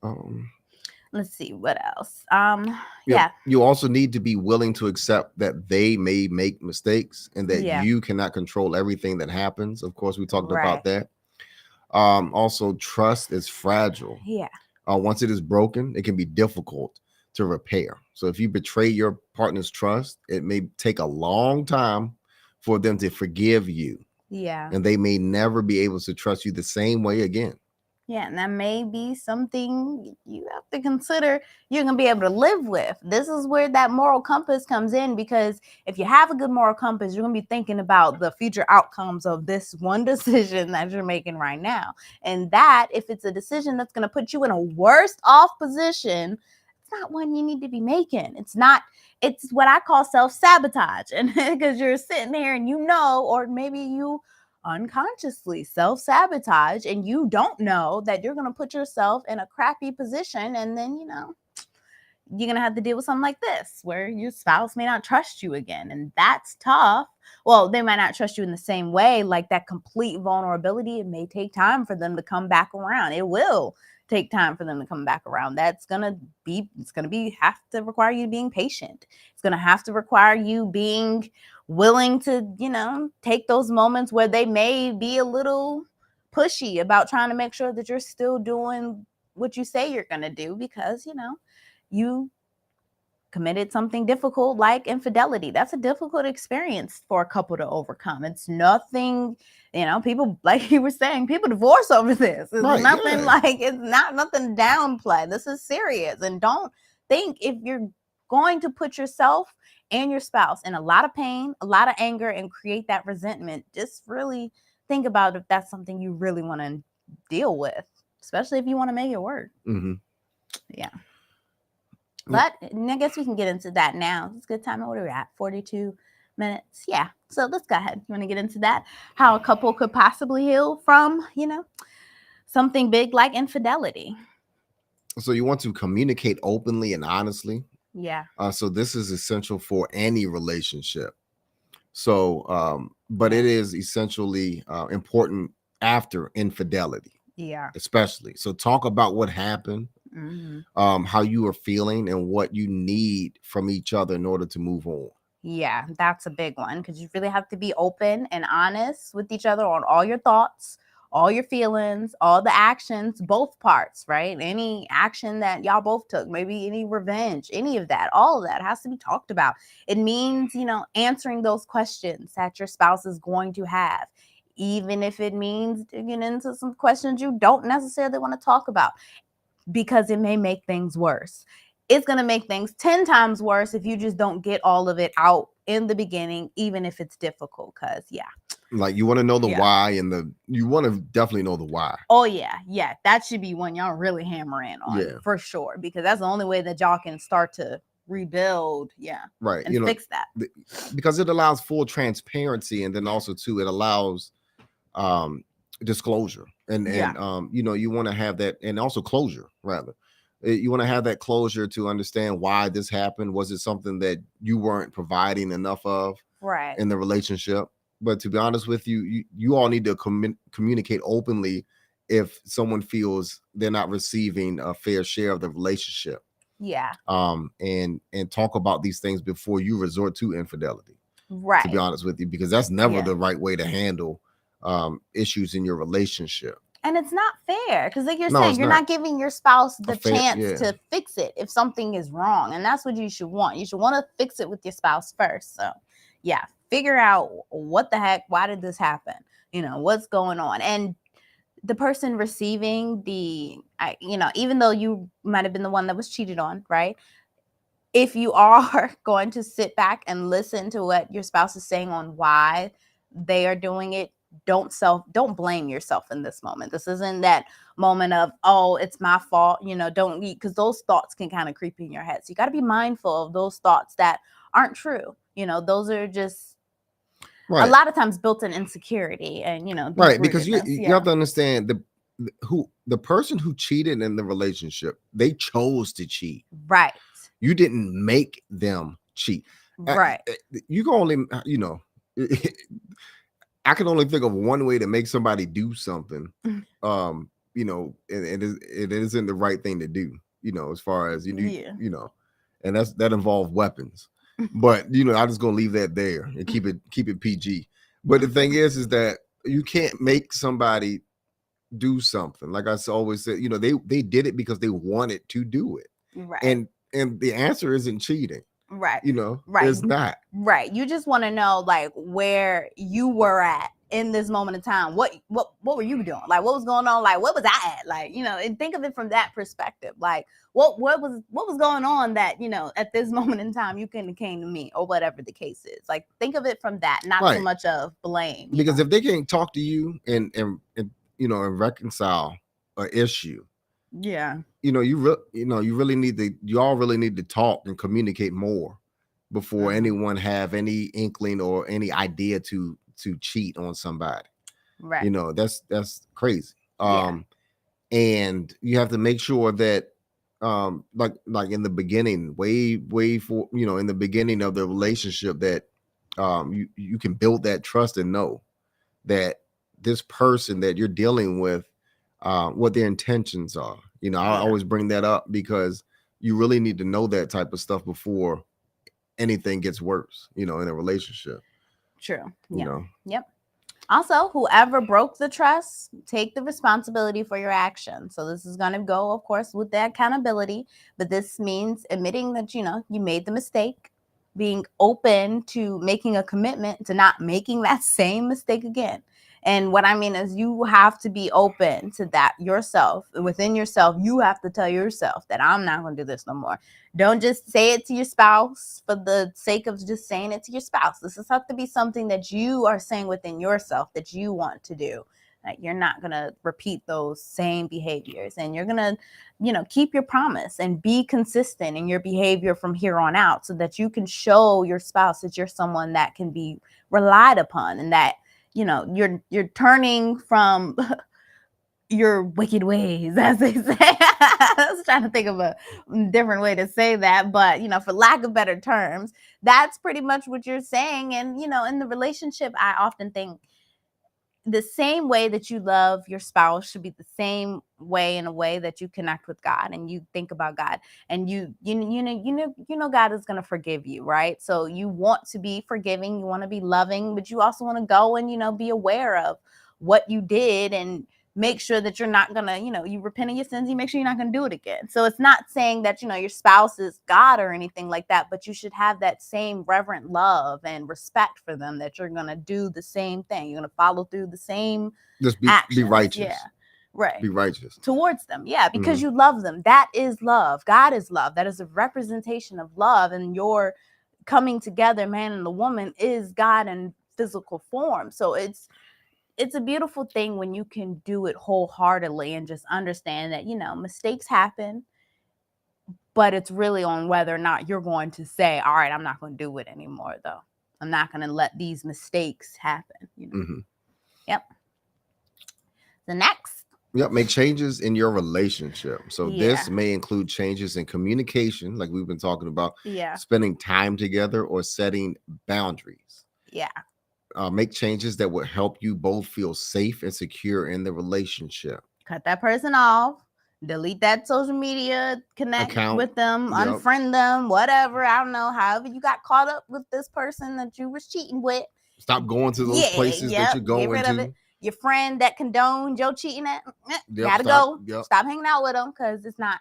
Um Let's see what else. You also need to be willing to accept that they may make mistakes and that you cannot control everything that happens. Of course, we talked about that. Also, trust is fragile. Yeah. Once it is broken, it can be difficult to repair. So if you betray your partner's trust, it may take a long time for them to forgive you. Yeah. And they may never be able to trust you the same way again. Yeah, and that may be something you have to consider you're going to be able to live with. This is where that moral compass comes in, because if you have a good moral compass, you're going to be thinking about the future outcomes of this one decision that you're making right now. And that, if it's a decision that's going to put you in a worse off position, it's not one you need to be making. It's what I call self-sabotage. And because you're sitting there and or maybe you unconsciously self-sabotage and you don't know that you're going to put yourself in a crappy position, and then you're going to have to deal with something like this where your spouse may not trust you again, and that's tough. Well, they might not trust you in the same way, like that complete vulnerability. It may take time for them to come back around. It will take time for them to come back around. It's going to have to require you being patient. It's going to have to require you being willing to, take those moments where they may be a little pushy about trying to make sure that you're still doing what you say you're going to do, because, you committed something difficult like infidelity. That's a difficult experience for a couple to overcome. It's nothing, people, like you were saying, people divorce over this. It's nothing it's not nothing downplay. This is serious. And don't think, if you're going to put yourself and your spouse in a lot of pain, a lot of anger, and create that resentment, just really think about if that's something you really want to deal with, especially if you want to make it work. Mm-hmm. Yeah. But I guess we can get into that now. It's a good time. What are we at? 42 minutes. Yeah. So let's go ahead. You want to get into that? How a couple could possibly heal from, something big like infidelity. So you want to communicate openly and honestly. Yeah. So this is essential for any relationship. So, but it is essentially important after infidelity. Yeah. Especially. So talk about what happened. Mm-hmm. How you are feeling and what you need from each other in order to move on. Yeah, that's a big one, because you really have to be open and honest with each other on all your thoughts, all your feelings, all the actions, both parts, right? Any action that y'all both took, maybe any revenge, any of that, all of that has to be talked about. It means, answering those questions that your spouse is going to have, even if it means digging into some questions you don't necessarily want to talk about, because it may make things worse. It's going to make things 10 times worse if you just don't get all of it out in the beginning, even if it's difficult. Because, like, you want to know the why, and you want to definitely know the why. Oh, yeah. Yeah. That should be one y'all really hammer in on, for sure, because that's the only way that y'all can start to rebuild. Yeah. Right. And fix that. Because it allows full transparency, and then also, too, it allows disclosure. And you want to have that, and also closure, rather. You want to have that closure to understand why this happened. Was it something that you weren't providing enough of in the relationship? But to be honest with you, you all need to communicate openly if someone feels they're not receiving a fair share of the relationship. Yeah. And talk about these things before you resort to infidelity. Right. To be honest with you, because that's never the right way to handle issues in your relationship. And it's not fair because, like you're No, saying, it's you're not not giving your spouse the chance yeah. to fix it if something is wrong. And that's what you should want. You should want to fix it with your spouse first. So, yeah, figure out what the heck, why did this happen? What's going on? And the person receiving even though you might have been the one that was cheated on, right? If you are going to sit back and listen to what your spouse is saying on why they are doing it, don't blame yourself in this moment. This isn't that moment of, oh, it's my fault, don't, because those thoughts can kind of creep in your head. So you got to be mindful of those thoughts that aren't true. Those are just a lot of times built-in insecurity and right, because you yeah. have to understand the person who cheated in the relationship, they chose to cheat. Right. You didn't make them cheat. Right. You can only, I can only think of one way to make somebody do something, and it isn't the right thing to do, as far as and that involves weapons. But I'm just gonna leave that there and keep it PG. But the thing is that you can't make somebody do something. Like I always said, they did it because they wanted to do it. Right. And the answer isn't cheating. Right. Right. It's not. Right. You just want to know like where you were at in this moment in time. What were you doing? Like what was going on? Like what was I at? Like, and think of it from that perspective. Like what was going on that, at this moment in time you came to me or whatever the case is. Like think of it from that, not so much of blame. Because if they can't talk to you and reconcile an issue, yeah, you really need to, you all really need to talk and communicate more before anyone have any inkling or any idea to cheat on somebody. Right. That's crazy. And you have to make sure that like in the beginning, way for in the beginning of the relationship, that you can build that trust and know that this person that you're dealing with, what their intentions are. I always bring that up because you really need to know that type of stuff before anything gets worse, in a relationship. True. Yep. Also, whoever broke the trust, take the responsibility for your actions. So this is going to go, of course, with the accountability, but this means admitting that, you made the mistake, being open to making a commitment to not making that same mistake again. And what I mean is you have to be open to that yourself. Within yourself, you have to tell yourself that I'm not going to do this no more. Don't just say it to your spouse for the sake of just saying it to your spouse. This has to be something that you are saying within yourself that you want to do. That you're not going to repeat those same behaviors, and you're going to, keep your promise and be consistent in your behavior from here on out so that you can show your spouse that you're someone that can be relied upon and that, you're turning from your wicked ways, as they say. I was trying to think of a different way to say that, but for lack of better terms, that's pretty much what you're saying. And in the relationship, I often think the same way that you love your spouse should be the same way, in a way that you connect with God and you think about God, and you know God is going to forgive you, right? So you want to be forgiving, you want to be loving, but you also want to go and be aware of what you did and make sure that you're not gonna, you repent of your sins, you make sure you're not gonna do it again. So it's not saying that your spouse is God or anything like that, but you should have that same reverent love and respect for them, that you're gonna do the same thing, you're gonna follow through the same actions. Be righteous. Yeah, right. Be righteous towards them. Yeah, because you love them. That is love. God is love. That is a representation of love, and your coming together, man and the woman, is God in physical form. So it's a beautiful thing when you can do it wholeheartedly and just understand that, mistakes happen, but it's really on whether or not you're going to say, all right, I'm not going to do it anymore, though. I'm not going to let these mistakes happen. Yep. The next. Yep. Make changes in your relationship. So this may include changes in communication, like we've been talking about, spending time together, or setting boundaries. Yeah. Make changes that will help you both feel safe and secure in the relationship. Cut that person off. Delete that social media account with them. Unfriend them. Whatever. I don't know. However you got caught up with this person that you was cheating with. Stop going to those places that you're going Get rid to. of it. your friend that condoned your cheating, Yep, gotta stop. go. Yep. Stop hanging out with them because it's not,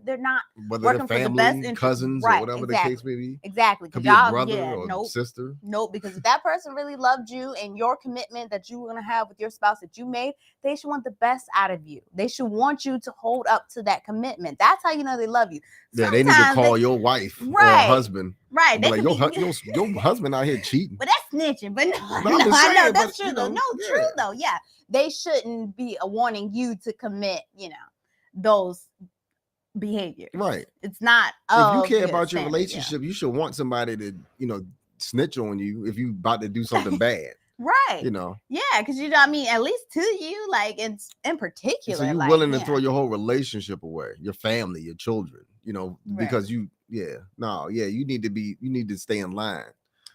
they're not Whether working they're for the best family, interest. cousins, or Right, whatever the exactly. case may be. Exactly. Could Because be a y'all, brother or sister. Nope. Because if that person really loved you and your commitment that you were going to have with your spouse that you made, they should want the best out of you. They should want you to hold up to that commitment. That's how you know they love you. Yeah, they need to call your wife or husband. Right. Be like, your husband out here cheating. But that's snitching. But no, But I'm just saying, I know that's but, true though. No, true though. Yeah. They shouldn't be wanting you to commit, those behaviors. Right. It's not. If you care about your relationship, you should want somebody to, snitch on you if you about to do something bad. Right. Yeah, because at least to you, like it's in particular. So you're willing to throw your whole relationship away, your family, your children, because you need to stay in line.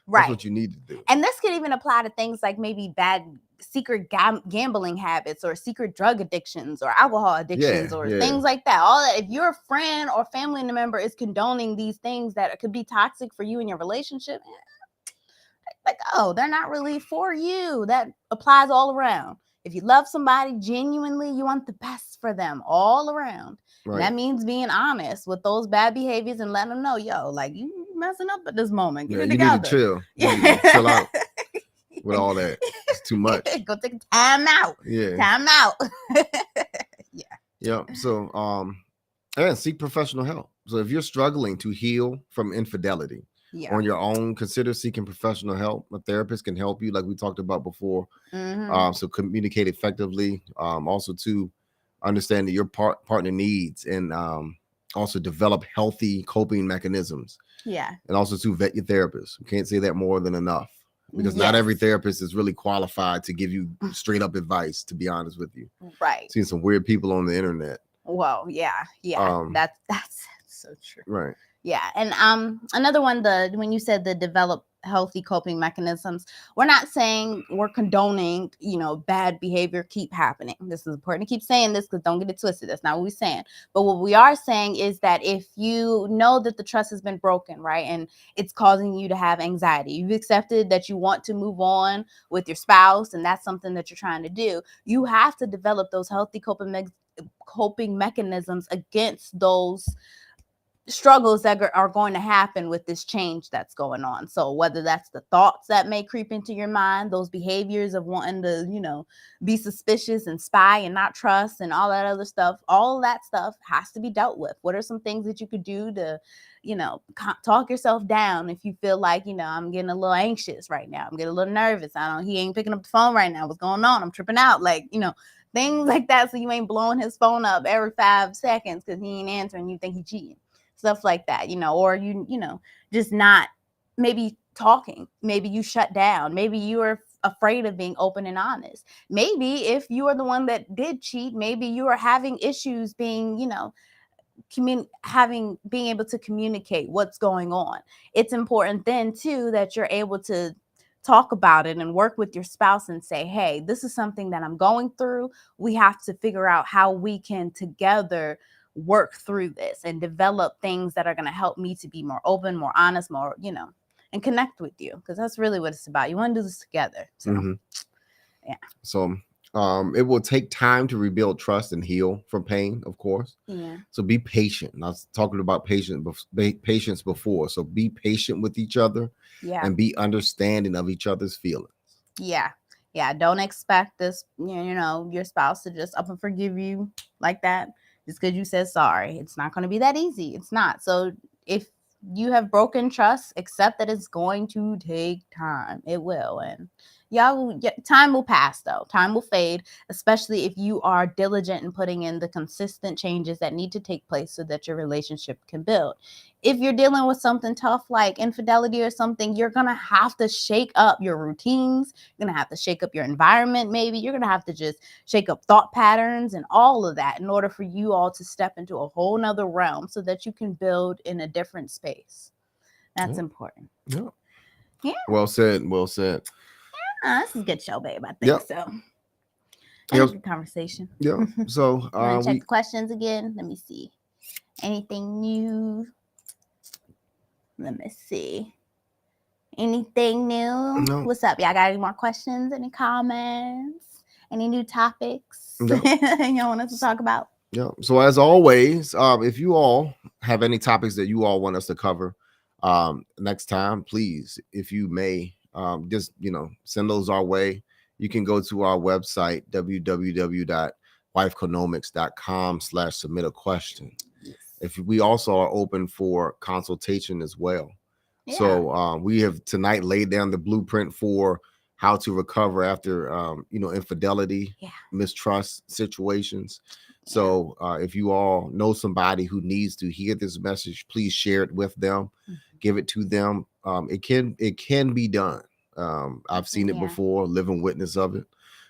Right. That's what you need to do. And this could even apply to things like maybe bad secret gambling habits or secret drug addictions or alcohol addictions or things like that. All that, if your friend or family member is condoning these things that could be toxic for you in your relationship, like, they're not really for you. That applies all around. If you love somebody genuinely, you want the best for them all around. Right. That means being honest with those bad behaviors and letting them know, like, you messing up at this moment. Get it together. You need to chill. You need to chill out with all that. It's too much. Go take time out. Yeah. Time out. Yeah. Yeah. So, and seek professional help. So if you're struggling to heal from infidelity, on your own, consider seeking professional help. A therapist can help you, like we talked about before. Mm-hmm. So communicate effectively. Also to understand that your partner needs, and also develop healthy coping mechanisms. Yeah. And also to vet your therapist. We can't say that more than enough, because not every therapist is really qualified to give you straight up advice, to be honest with you. Right. Seen some weird people on the internet. Well, yeah. That's so true. Right. Yeah. And another one, when you said the develop healthy coping mechanisms, we're not saying we're condoning, bad behavior keep happening. This is important to keep saying this, because don't get it twisted. That's not what we're saying. But what we are saying is that if you know that the trust has been broken, right, and it's causing you to have anxiety, you've accepted that you want to move on with your spouse, and that's something that you're trying to do, you have to develop those healthy coping mechanisms against those struggles that are going to happen with this change that's going on. So whether that's the thoughts that may creep into your mind, those behaviors of wanting to, be suspicious and spy and not trust and all that other stuff, all that stuff has to be dealt with. What are some things that you could do to, talk yourself down if you feel like, I'm getting a little anxious right now. I'm getting a little nervous. He ain't picking up the phone right now. What's going on? I'm tripping out. Like, things like that. So you ain't blowing his phone up every 5 seconds because he ain't answering. You think he cheating. Stuff like that, or just not maybe talking. Maybe you shut down. Maybe you are afraid of being open and honest. Maybe if you are the one that did cheat, maybe you are having issues being, being able to communicate what's going on. It's important then too that you're able to talk about it and work with your spouse and say, hey, this is something that I'm going through. We have to figure out how we can together work through this and develop things that are going to help me to be more open, more honest, more, and connect with you, because that's really what it's about. You want to do this together. So, yeah. So it will take time to rebuild trust and heal from pain, of course. Yeah. So be patient. I was talking about patience before. So be patient with each other. Yeah. And be understanding of each other's feelings. Yeah. Yeah. Don't expect this, your spouse to just up and forgive you like that. Just because you said sorry. It's not going to be that easy. It's not. So if you have broken trust, accept that it's going to take time. It will. And time will pass, though. Time will fade, especially if you are diligent in putting in the consistent changes that need to take place so that your relationship can build. If you're dealing with something tough like infidelity or something, you're going to have to shake up your routines. You're going to have to shake up your environment, maybe. You're going to have to just shake up thought patterns and all of that in order for you all to step into a whole nother realm so that you can build in a different space. That's important. Yeah. Yeah. Well said. Well said. This is a good show, babe. I think so. That was a good conversation. Yeah. So you want to check the questions again? Let me see. Anything new? Let me see. Anything new? No. What's up? Y'all got any more questions? Any comments? Any new topics No. y'all want us to talk about? Yeah. So as always, if you all have any topics that you all want us to cover next time, please, if you may, just send those our way. You can go to our website www.wifeconomics.com/submit a question. If we also are open for consultation as well. Yeah. So we have tonight laid down the blueprint for how to recover after infidelity, mistrust situations. So if you all know somebody who needs to hear this message, please share it with them, give it to them. It can be done. I've seen it before, living witness of it.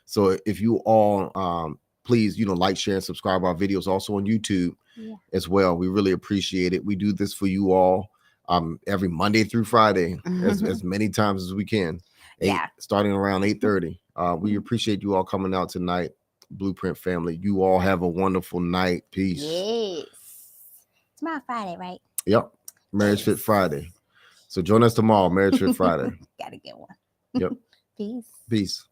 So if you all please, like, share, and subscribe our videos also on YouTube as well. We really appreciate it. We do this for you all every Monday through Friday, as many times as we can. Starting around 8:30. We appreciate you all coming out tonight. Blueprint family, you all have a wonderful night. Peace. Yes. Tomorrow Friday, right? Yep. Marriage Fit Friday. So join us tomorrow, Marriage Fit Friday. Gotta get one. Yep. Peace. Peace.